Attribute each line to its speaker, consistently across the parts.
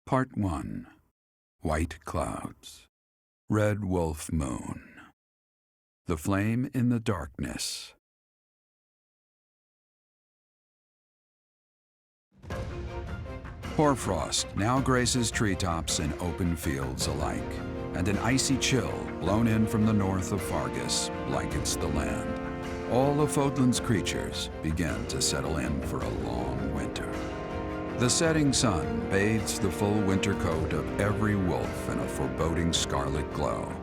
Speaker 1: Part 1. White Clouds. Red Wolf Moon. The Flame in the Darkness. Hoarfrost now graces treetops and open fields alike, and an icy chill blown in from the north of Fargus blankets the land. All of Fodlan's creatures begin to settle in for a long winter. The setting sun bathes the full winter coat of every wolf in a foreboding scarlet glow.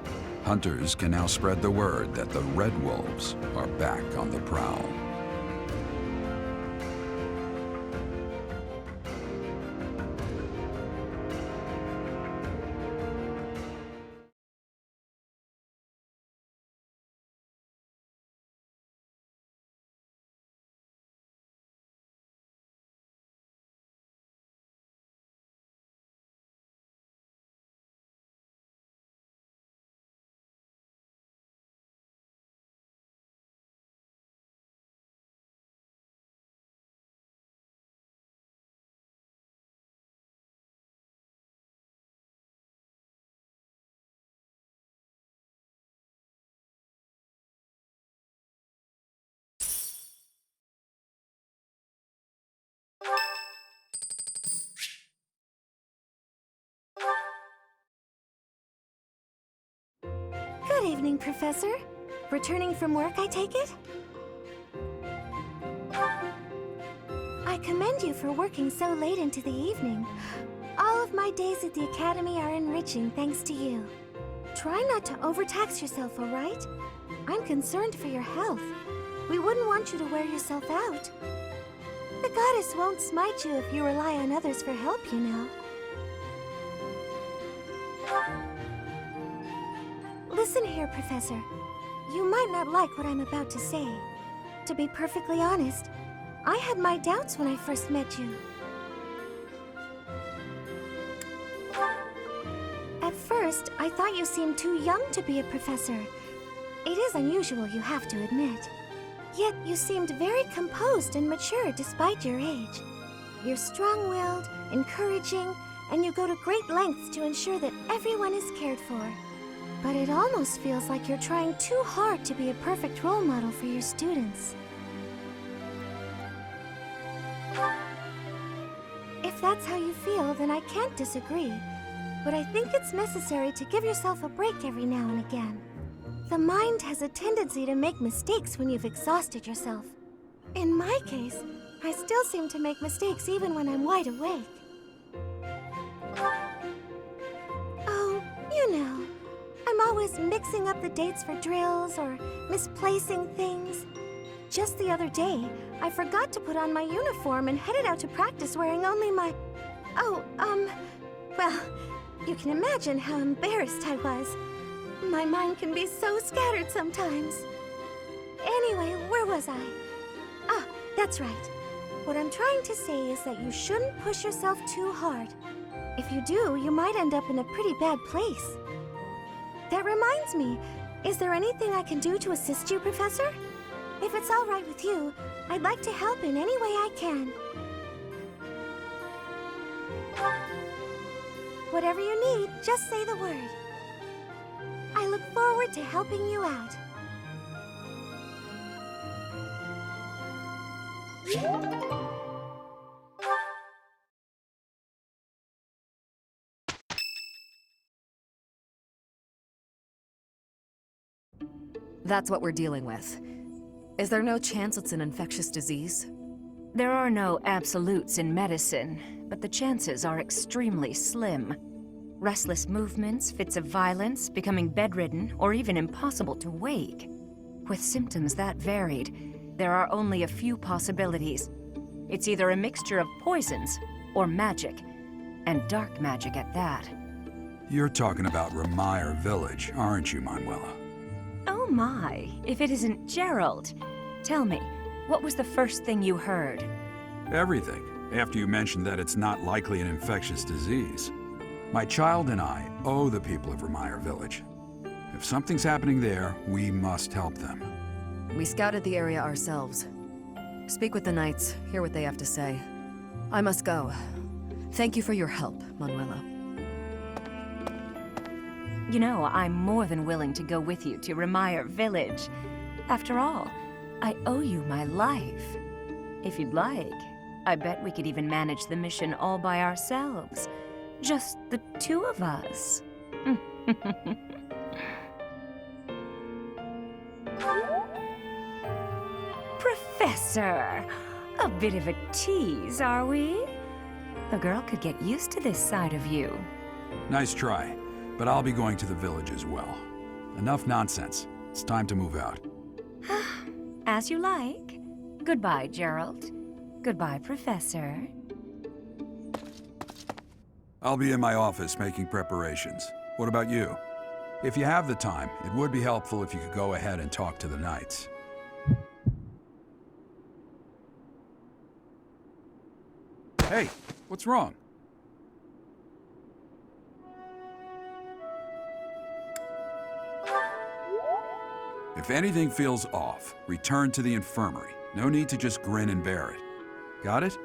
Speaker 1: Hunters can now spread the word that the red wolves are back on the prowl.
Speaker 2: Good evening, Professor. Returning from work, I take it? I commend you for working so late into the evening. All of my days at the Academy are enriching thanks to you. Try not to overtax yourself, all right? I'm concerned for your health. We wouldn't want you to wear yourself out. The goddess won't smite you if you rely on others for help, you know. Listen here, Professor. You might not like what I'm about to say. To be perfectly honest, I had my doubts when I first met you. At first, I thought you seemed too young to be a professor. It is unusual, you have to admit. Yet you seemed very composed and mature despite your age. You're strong-willed, encouraging, and you go to great lengths to ensure that everyone is cared for. But it almost feels like you're trying too hard to be a perfect role model for your students. If that's how you feel, then I can't disagree. But I think it's necessary to give yourself a break every now and again. The mind has a tendency to make mistakes when you've exhausted yourself. In my case, I still seem to make mistakes even when I'm wide awake. Oh, you know. I'm always mixing up the dates for drills or misplacing things. Just the other day, I forgot to put on my uniform and headed out to practice wearing only my... well, you can imagine how embarrassed I was. My mind can be so scattered sometimes. Anyway, where was I? Ah, that's right. What I'm trying to say is that you shouldn't push yourself too hard. If you do, you might end up in a pretty bad place. That reminds me, is there anything I can do to assist you, Professor? If it's all right with you, I'd like to help in any way I can. Whatever you need, just say the word. I look forward to helping you out.
Speaker 3: That's what we're dealing with. Is there no chance it's an infectious disease?
Speaker 4: There are no absolutes in medicine, but the chances are extremely slim. Restless movements, fits of violence, becoming bedridden, or even impossible to wake. With symptoms that varied, there are only a few possibilities. It's either a mixture of poisons or magic, and dark magic at that.
Speaker 1: You're talking about Remire Village, aren't you, Manuela?
Speaker 4: Oh my, if it isn't Gerald. Tell me, what was the first thing you heard?
Speaker 1: Everything, after you mentioned that it's not likely an infectious disease. My child and I owe the people of Remire Village. If something's happening there, we must help them.
Speaker 3: We scouted the area ourselves. Speak with the knights, hear what they have to say. I must go. Thank you for your help, Manuela.
Speaker 4: You know, I'm more than willing to go with you to Remire Village. After all, I owe you my life. If you'd like, I bet we could even manage the mission all by ourselves. Just the two of us. Professor! A bit of a tease, are we? A girl could get used to this side of you.
Speaker 1: Nice try, but I'll be going to the village as well. Enough nonsense. It's time to move out.
Speaker 4: As you like. Goodbye, Gerald. Goodbye, Professor.
Speaker 1: I'll be in my office making preparations. What about you? If you have the time, it would be helpful if you could go ahead and talk to the knights. Hey, what's wrong? If anything feels off, return to the infirmary. No need to just grin and bear it. Got it?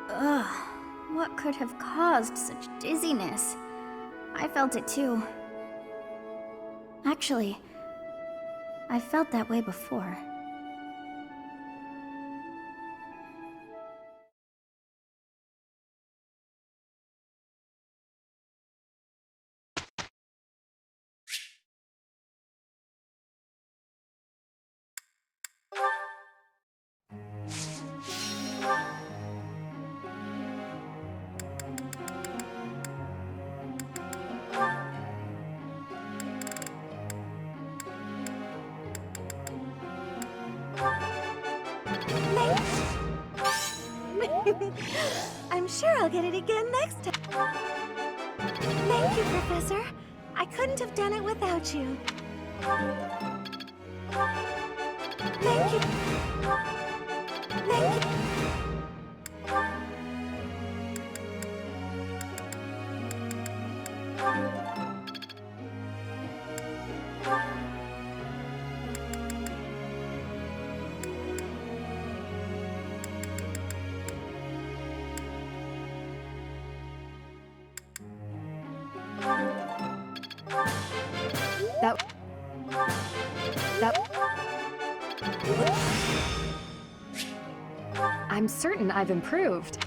Speaker 2: Ugh, what could have caused such dizziness? I felt it too. Actually, I felt that way before. I'm sure I'll get it again next time. Thank you, Professor. I couldn't have done it without you. Thank you. Thank you.
Speaker 3: I'm certain I've improved.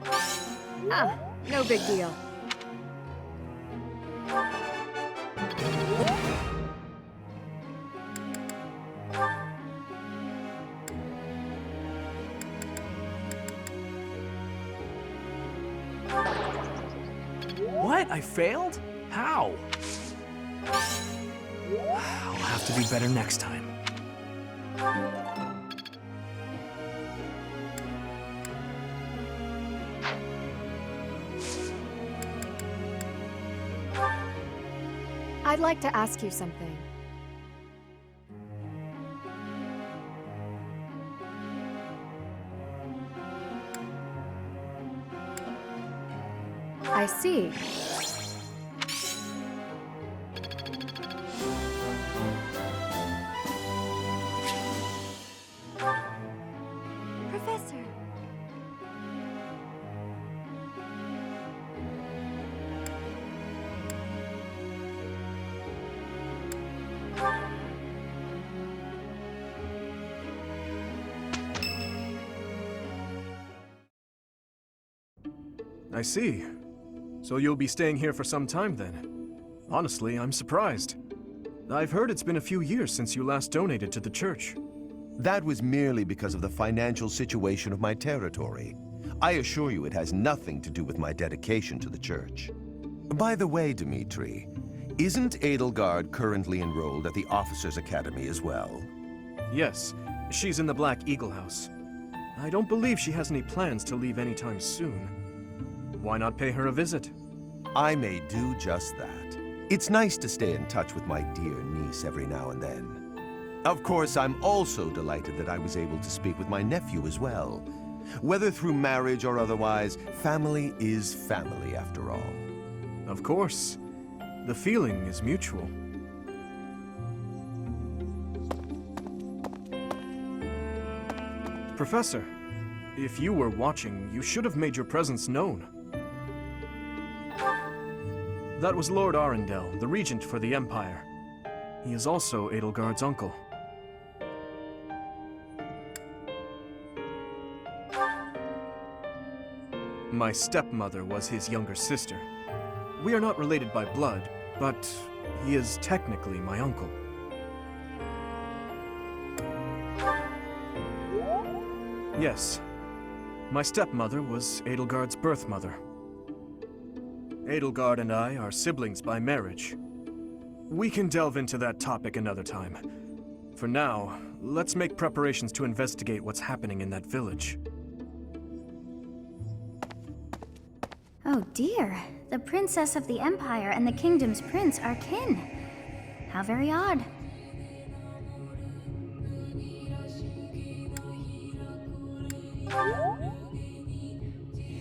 Speaker 3: Ah, no big deal.
Speaker 5: What? I failed? How? I'll have to be better next time.
Speaker 3: I'd like to ask you something. I see.
Speaker 2: Professor.
Speaker 5: I see. So you'll be staying here for some time then? Honestly, I'm surprised. I've heard it's been a few years since you last donated to the church.
Speaker 6: That was merely because of the financial situation of my territory. I assure you it has nothing to do with my dedication to the church. By the way, Dimitri, isn't Edelgard currently enrolled at the Officers' Academy as well?
Speaker 5: Yes, she's in the Black Eagle House. I don't believe she has any plans to leave anytime soon. Why not pay her a visit?
Speaker 6: I may do just that. It's nice to stay in touch with my dear niece every now and then. Of course, I'm also delighted that I was able to speak with my nephew as well. Whether through marriage or otherwise, family is family after all.
Speaker 5: Of course. The feeling is mutual. Professor, if you were watching, you should have made your presence known. That was Lord Arundel, the regent for the Empire. He is also Edelgard's uncle. My stepmother was his younger sister. We are not related by blood, but he is technically my uncle. Yes, my stepmother was Edelgard's birth mother. Edelgard and I are siblings by marriage. We can delve into that topic another time. For now, let's make preparations to investigate what's happening in that village.
Speaker 7: Oh dear, the princess of the Empire and the kingdom's prince are kin. How very odd.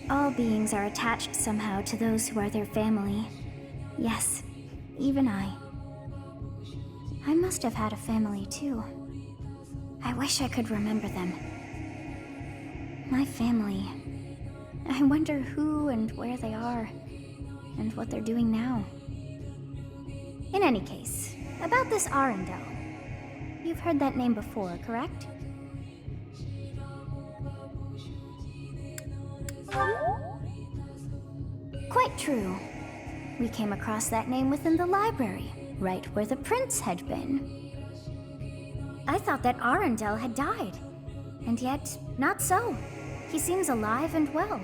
Speaker 7: All beings are attached somehow to those who are their family. Yes, even I. I must have had a family too. I wish I could remember them. My family. I wonder who and where they are, and what they're doing now. In any case, about this Arundel. You've heard that name before, correct? Quite true. We came across that name within the library, right where the prince had been. I thought that Arundel had died, and yet, not so. He seems alive and well.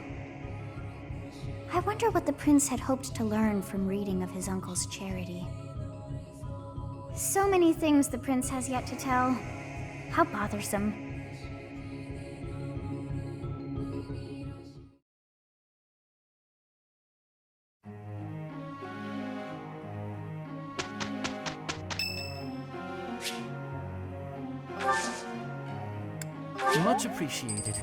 Speaker 7: I wonder what the prince had hoped to learn from reading of his uncle's charity. So many things the prince has yet to tell. How bothersome.
Speaker 8: Much appreciated.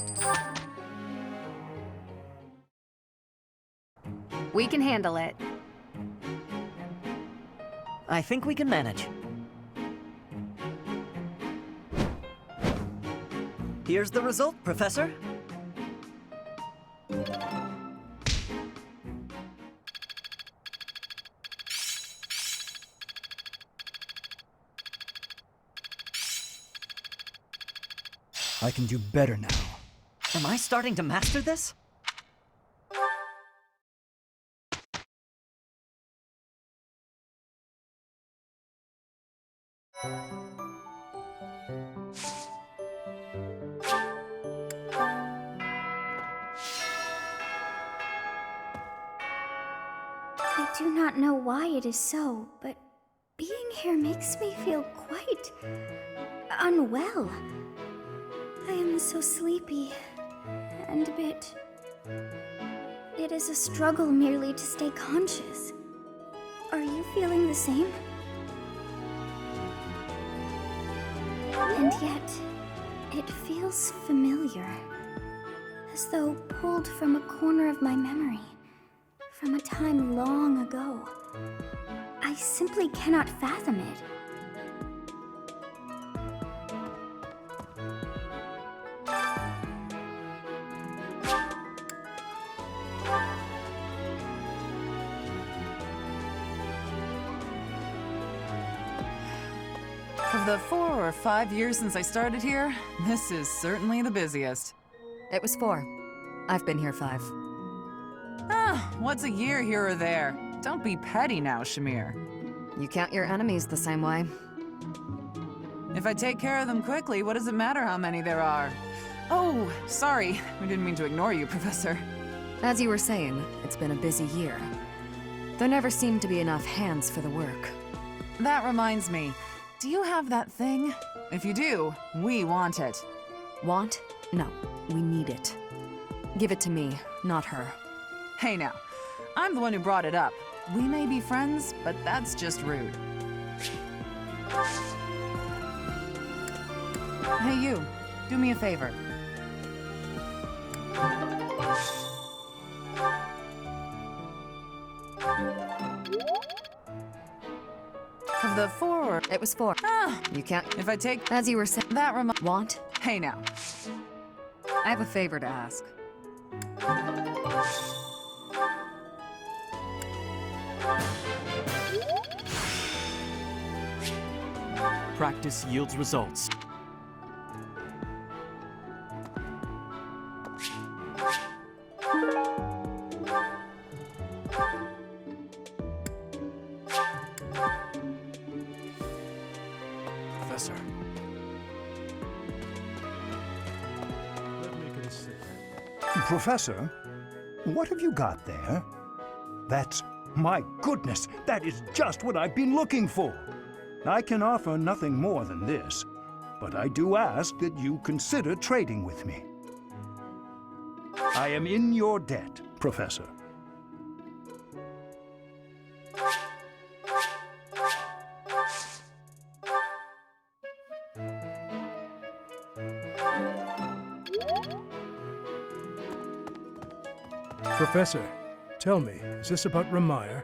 Speaker 3: We can handle it.
Speaker 8: I think we can manage. Here's the result, Professor.
Speaker 9: I can do better now.
Speaker 8: Am I starting to master this?
Speaker 7: I do not know why it is so, but being here makes me feel quite unwell. I am so sleepy and a bit... It is a struggle merely to stay conscious. Are you feeling the same? And yet, it feels familiar, as though pulled from a corner of my memory, from a time long ago. I simply cannot fathom it.
Speaker 10: Of the 4 or 5 years since I started here, this is certainly the busiest.
Speaker 3: It was 4. I've been here 5.
Speaker 10: What's a year here or there? Don't be petty now, Shamir.
Speaker 3: You count your enemies the same way.
Speaker 10: If I take care of them quickly, what does it matter how many there are? Oh, sorry. We didn't mean to ignore you, Professor.
Speaker 3: As you were saying, it's been a busy year. There never seemed to be enough hands for the work.
Speaker 10: That reminds me. Do you have that thing? If you do, we want it.
Speaker 3: Want? No, we need it. Give it to me, not her.
Speaker 10: Hey now, I'm the one who brought it up. We may be friends, but that's just rude. Hey you, do me a favor. Of the 4
Speaker 3: It was 4. You can't.
Speaker 10: if I take
Speaker 3: As you were saying,
Speaker 10: that
Speaker 3: want?
Speaker 10: Hey now.
Speaker 3: I have a favor to ask.
Speaker 11: Practice yields results.
Speaker 5: Professor.
Speaker 12: Professor, what have you got there? My goodness, that is just what I've been looking for. I can offer nothing more than this, but I do ask that you consider trading with me. I am in your debt, Professor.
Speaker 13: Professor, tell me, is this about Remire?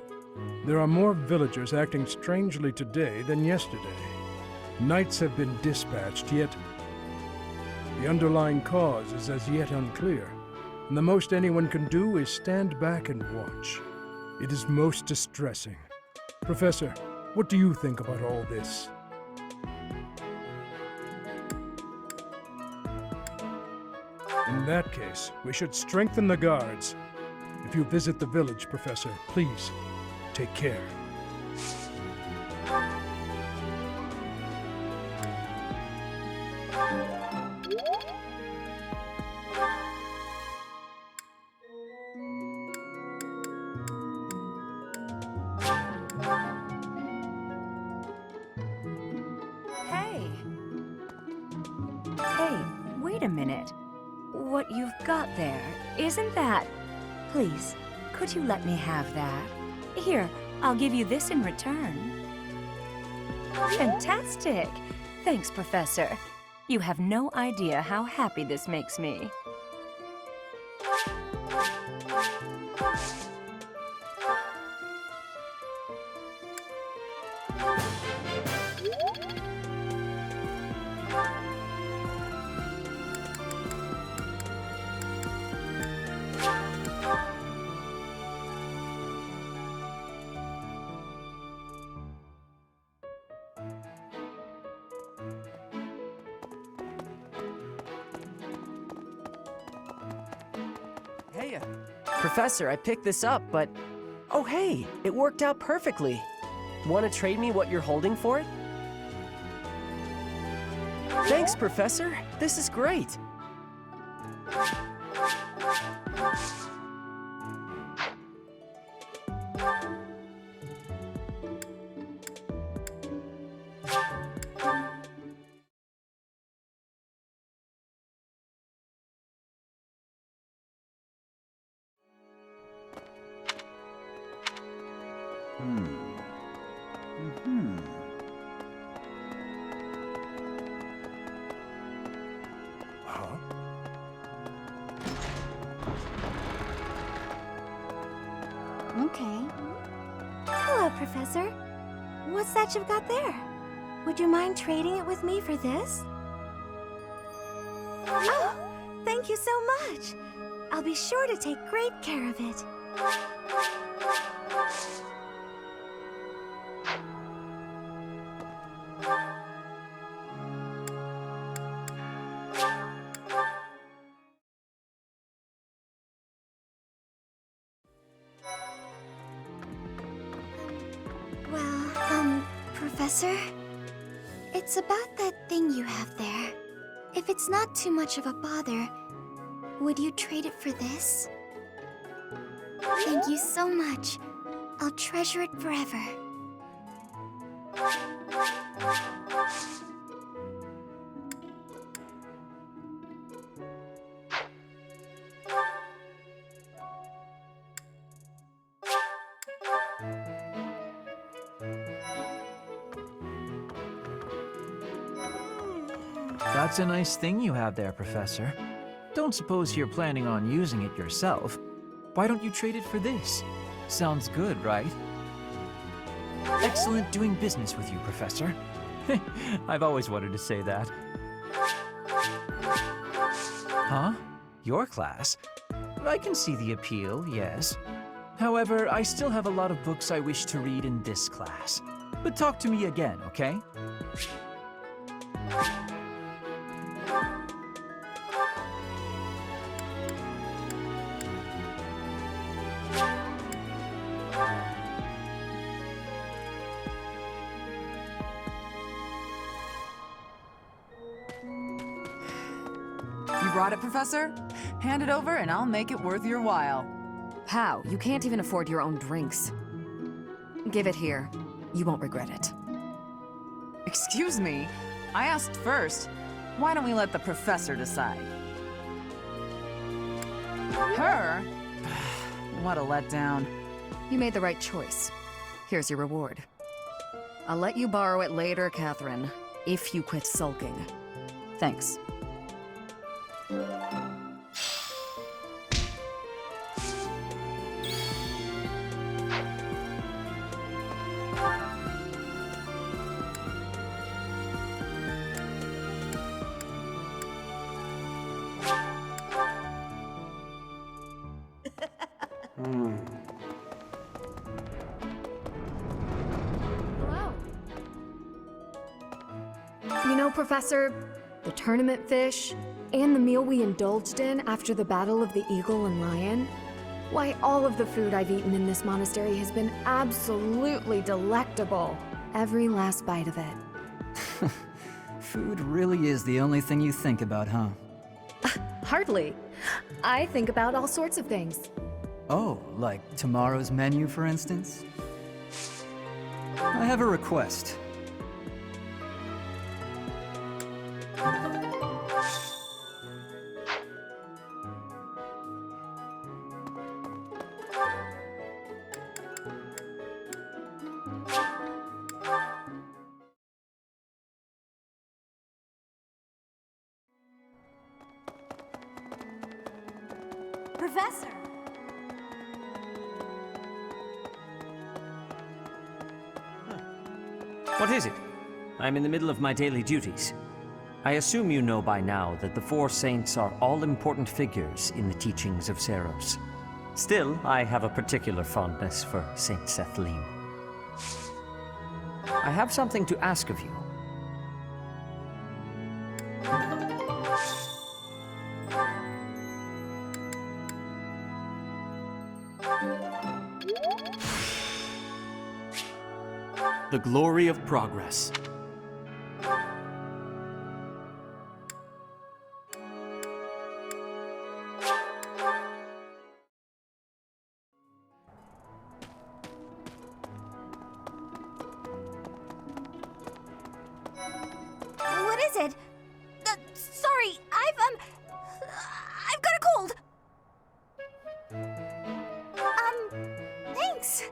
Speaker 13: There are more villagers acting strangely today than yesterday. Knights have been dispatched, yet the underlying cause is as yet unclear, and the most anyone can do is stand back and watch. It is most distressing. Professor, what do you think about all this? In that case, we should strengthen the guards. If you visit the village, Professor, please, take care.
Speaker 4: Hey! Hey, wait a minute. What you've got there, isn't that... Please, could you let me have that? Here, I'll give you this in return. Fantastic! Thanks, Professor. You have no idea how happy this makes me.
Speaker 8: Hey, Professor, I picked this up, but... Oh, hey, it worked out perfectly. Want to trade me what you're holding for it? Thanks, Professor. This is great.
Speaker 2: Okay. Hello, Professor. What's that you've got there? Would you mind trading it with me for this? Oh, thank you so much. I'll be sure to take great care of it. Professor? It's about that thing you have there. If it's not too much of a bother, would you trade it for this? Thank you so much. I'll treasure it forever.
Speaker 11: That's a nice thing you have there, Professor. Don't suppose you're planning on using it yourself. Why don't you trade it for this? Sounds good, right? Excellent doing business with you, Professor. I've always wanted to say that. Huh? Your class? I can see the appeal, yes. However, I still have a lot of books I wish to read in this class. But talk to me again, okay?
Speaker 10: You brought it, Professor? Hand it over and I'll make it worth your while.
Speaker 3: How? You can't even afford your own drinks. Give it here. You won't regret it.
Speaker 10: Excuse me? I asked first. Why don't we let the Professor decide? Her? What a letdown.
Speaker 3: You made the right choice. Here's your reward. I'll let you borrow it later, Catherine, if you quit sulking. Thanks.
Speaker 14: You know, Professor, the tournament fish, and the meal we indulged in after the Battle of the Eagle and Lion, why, all of the food I've eaten in this monastery has been absolutely delectable. Every last bite of it.
Speaker 9: Food really is the only thing you think about, huh?
Speaker 14: Hardly. I think about all sorts of things.
Speaker 9: Oh, like tomorrow's menu, for instance? I have a request.
Speaker 2: Professor!
Speaker 15: What is it? I'm in the middle of my daily duties. I assume you know by now that the four saints are all-important figures in the teachings of Seros. Still, I have a particular fondness for Saint Sethlin. I have something to ask of you.
Speaker 16: The glory of progress.
Speaker 2: What is it? Sorry, I've got a cold. Thanks.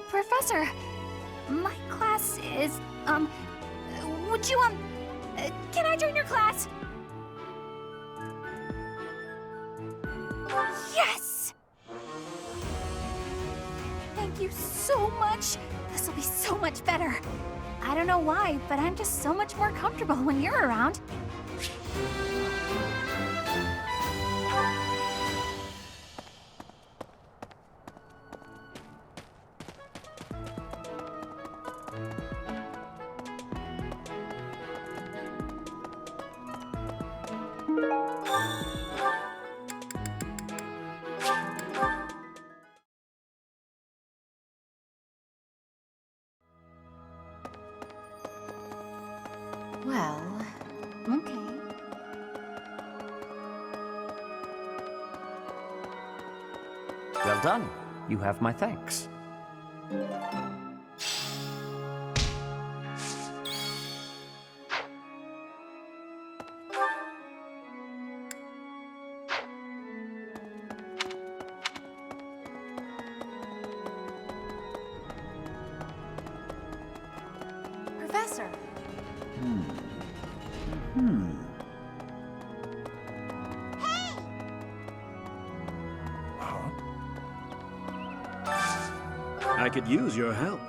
Speaker 7: Professor, my class is, would you, can I join your class? Yes! Thank you so much. This will be so much better. I don't know why, but I'm just so much more comfortable when you're around.
Speaker 2: Well, okay.
Speaker 15: Well done. You have my thanks.
Speaker 2: Professor.
Speaker 17: I could use your help.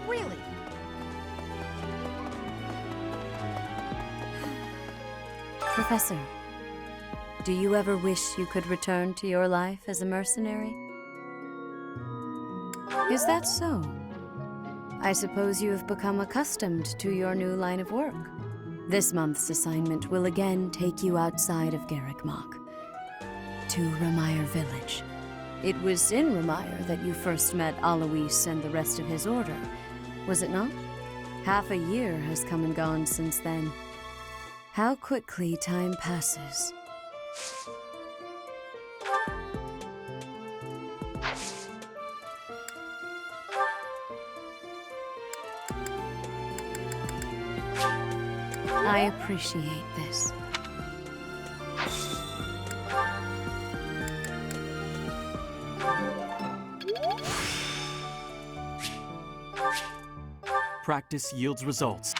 Speaker 3: Really?
Speaker 18: Professor, do you ever wish you could return to your life as a mercenary? Is that so? I suppose you have become accustomed to your new line of work. This month's assignment will again take you outside of Garrickmach, to Remire Village. It was in Remire that you first met Alois and the rest of his order, was it not? Half a year has come and gone since then. How quickly time passes. I appreciate this.
Speaker 16: Practice yields results.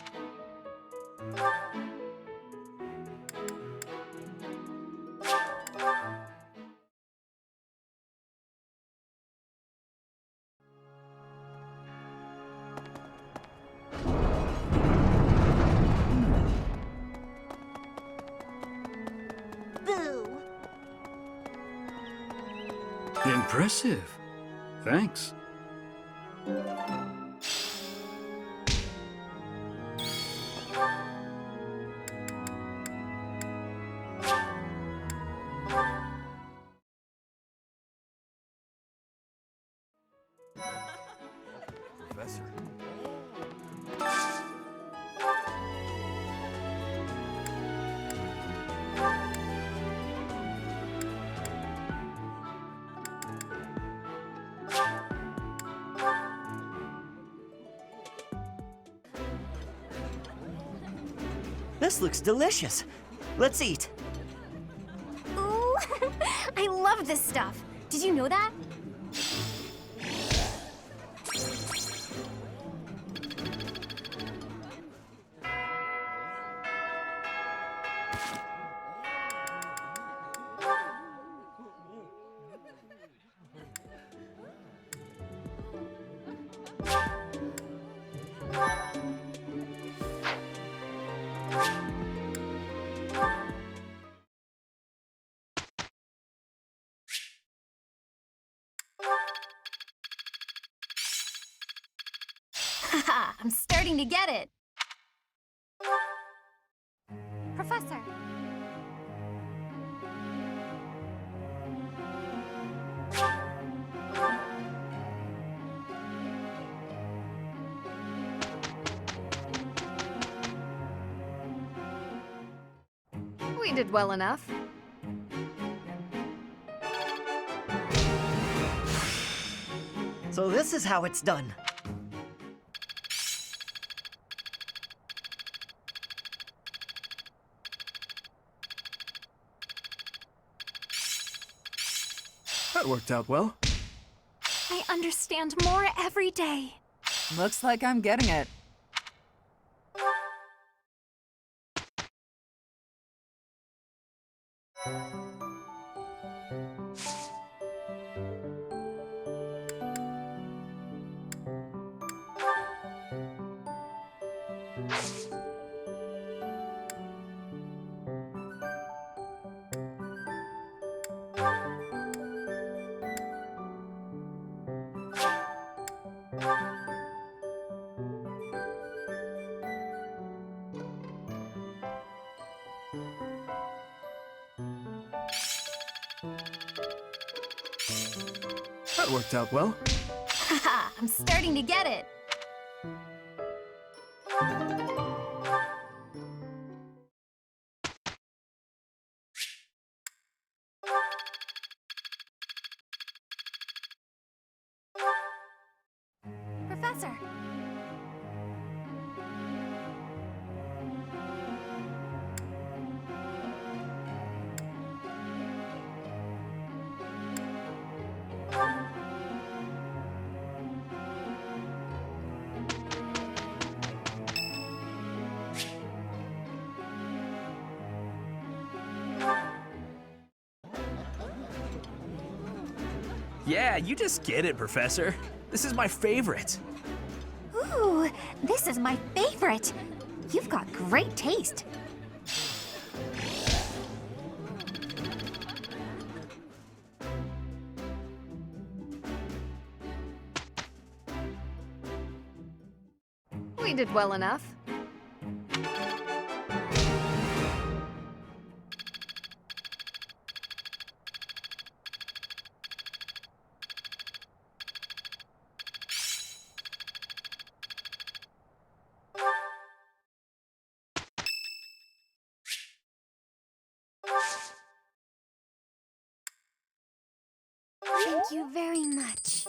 Speaker 2: Boo!
Speaker 17: Impressive. Thanks.
Speaker 6: Professor.
Speaker 8: This looks delicious. Let's eat.
Speaker 7: Ooh, I love this stuff. Did you know that? Haha, I'm starting to get it. Professor.
Speaker 14: We did well enough.
Speaker 8: So this is how it's done.
Speaker 5: That worked out well.
Speaker 7: I understand more every day.
Speaker 10: Looks like I'm getting it.
Speaker 5: That worked out well.
Speaker 7: Haha, I'm starting to get it. Professor.
Speaker 19: Yeah, you just get it, Professor. This is my favorite.
Speaker 2: Ooh, this is my favorite. You've got great taste.
Speaker 14: We did well enough.
Speaker 2: Thank you very much.